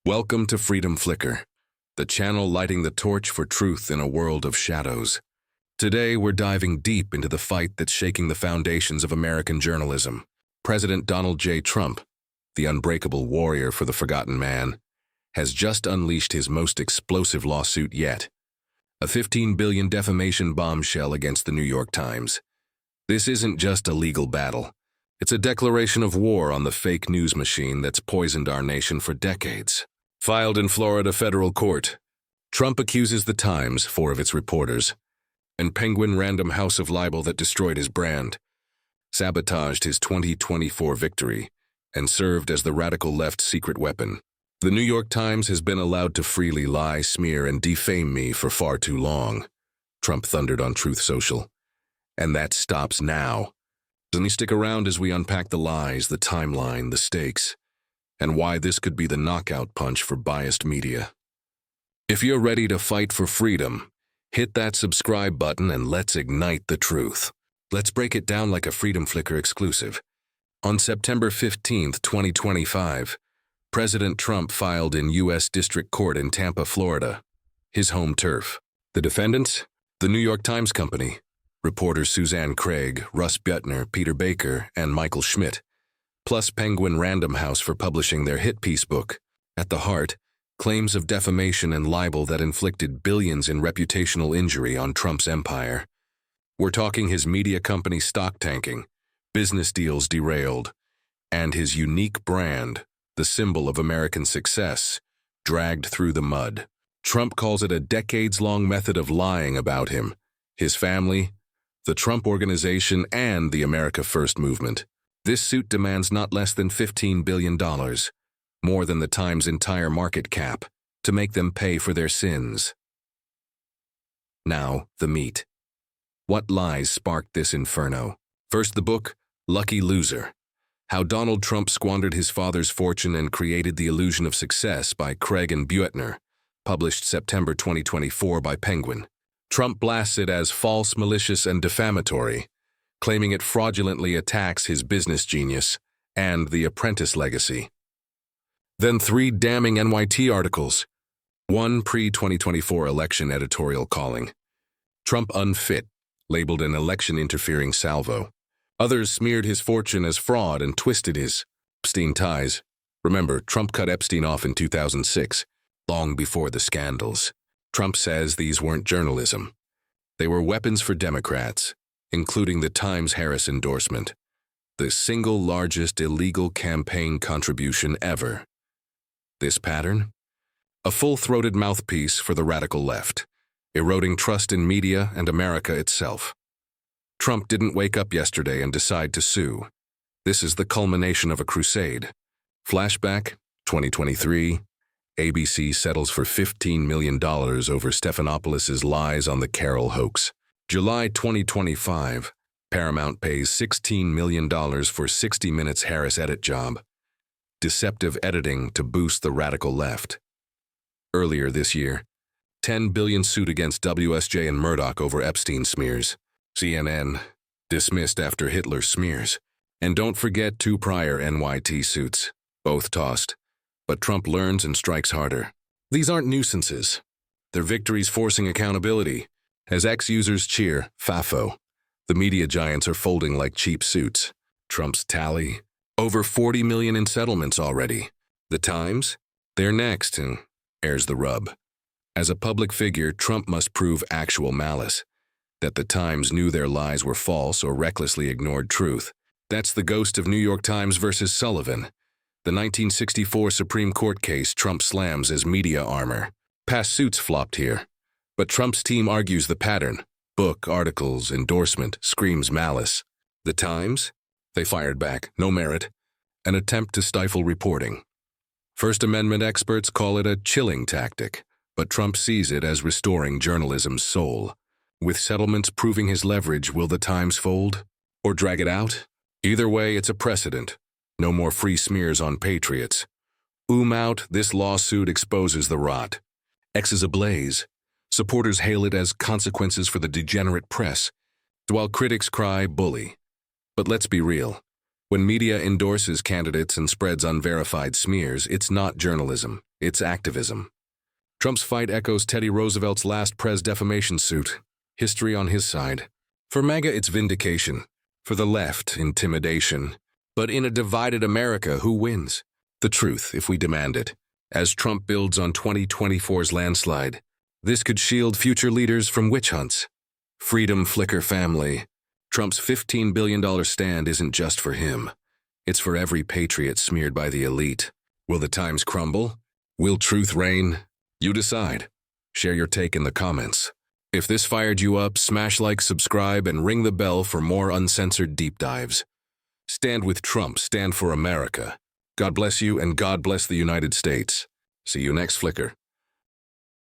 Welcome to Freedom Flicker, the channel lighting the torch for truth in a world of shadows. Today, we're diving deep into the fight that's shaking the foundations of American journalism. President Donald J. Trump, the unbreakable warrior for the forgotten man, has just unleashed his most explosive lawsuit yet. A $15 billion defamation bombshell against the New York Times. This isn't just a legal battle. It's a declaration of war on the fake news machine that's poisoned our nation for decades. Filed in Florida federal court, Trump accuses the Times, 4 of its reporters, and Penguin Random House of libel that destroyed his brand, sabotaged his 2024 victory, and served as the radical left's secret weapon. The New York Times has been allowed to freely lie, smear, and defame me for far too long, Trump thundered on Truth Social. And that stops now. Doesn't he stick around as we unpack the lies, the timeline, the stakes, and why this could be the knockout punch for biased media? If you're ready to fight for freedom, hit that subscribe button and let's ignite the truth. Let's break it down like a Freedom Flicker exclusive. On September 15, 2025, President Trump filed in U.S. District Court in Tampa, Florida, his home turf. The defendants? The New York Times Company, reporters Suzanne Craig, Russ Butner, Peter Baker, and Michael Schmidt, plus Penguin Random House for publishing their hit piece book. At the heart, claims of defamation and libel that inflicted billions in reputational injury on Trump's empire. We're talking his media company stock tanking, business deals derailed, and his unique brand, the symbol of American success, dragged through the mud. Trump calls it a decades-long method of lying about him, his family, the Trump Organization, and the America First movement. This suit demands not less than $15 billion, more than the Times' entire market cap, to make them pay for their sins. Now, the meat. What lies sparked this inferno? First, the book, Lucky Loser: How Donald Trump Squandered His Father's Fortune and Created the Illusion of Success by Craig and Butner, published September 2024 by Penguin. Trump blasts it as false, malicious, and defamatory, claiming it fraudulently attacks his business genius and the Apprentice legacy. Then 3 damning NYT articles. One pre-2024 election editorial calling Trump unfit, labeled an election-interfering salvo. Others smeared his fortune as fraud and twisted his Epstein ties. Remember, Trump cut Epstein off in 2006, long before the scandals. Trump says these weren't journalism. They were weapons for Democrats, including the Times-Harris endorsement, the single largest illegal campaign contribution ever. This pattern? A full-throated mouthpiece for the radical left, eroding trust in media and America itself. Trump didn't wake up yesterday and decide to sue. This is the culmination of a crusade. Flashback, 2023, ABC settles for $15 million over Stephanopoulos' lies on the Carroll hoax. July 2025, Paramount pays $16 million for 60 Minutes Harris edit job. Deceptive editing to boost the radical left. Earlier this year, $10 billion suit against WSJ and Murdoch over Epstein smears. CNN, dismissed after Hitler smears. And don't forget 2 prior NYT suits, both tossed. But Trump learns and strikes harder. These aren't nuisances. They're victories forcing accountability. As ex-users cheer, FAFO, the media giants are folding like cheap suits. Trump's tally? Over $40 million in settlements already. The Times? They're next, and here's the rub. As a public figure, Trump must prove actual malice, that the Times knew their lies were false or recklessly ignored truth. That's the ghost of New York Times versus Sullivan, the 1964 Supreme Court case Trump slams as media armor. Past suits flopped here, but Trump's team argues the pattern. Book, articles, endorsement, screams malice. The Times? They fired back, no merit, an attempt to stifle reporting. First Amendment experts call it a chilling tactic, but Trump sees it as restoring journalism's soul. With settlements proving his leverage, will the Times fold? Or drag it out? Either way, it's a precedent. No more free smears on patriots. Out, this lawsuit exposes the rot. X is ablaze. Supporters hail it as consequences for the degenerate press, while critics cry bully. But let's be real. When media endorses candidates and spreads unverified smears, it's not journalism. It's activism. Trump's fight echoes Teddy Roosevelt's last Prez defamation suit. History on his side. For MAGA, it's vindication. For the left, intimidation. But in a divided America, who wins? The truth, if we demand it. As Trump builds on 2024's landslide, this could shield future leaders from witch hunts. Freedom Flicker family. Trump's $15 billion stand isn't just for him. It's for every patriot smeared by the elite. Will the Times crumble? Will truth reign? You decide. Share your take in the comments. If this fired you up, smash like, subscribe, and ring the bell for more uncensored deep dives. Stand with Trump, stand for America. God bless you, and God bless the United States. See you next Flicker.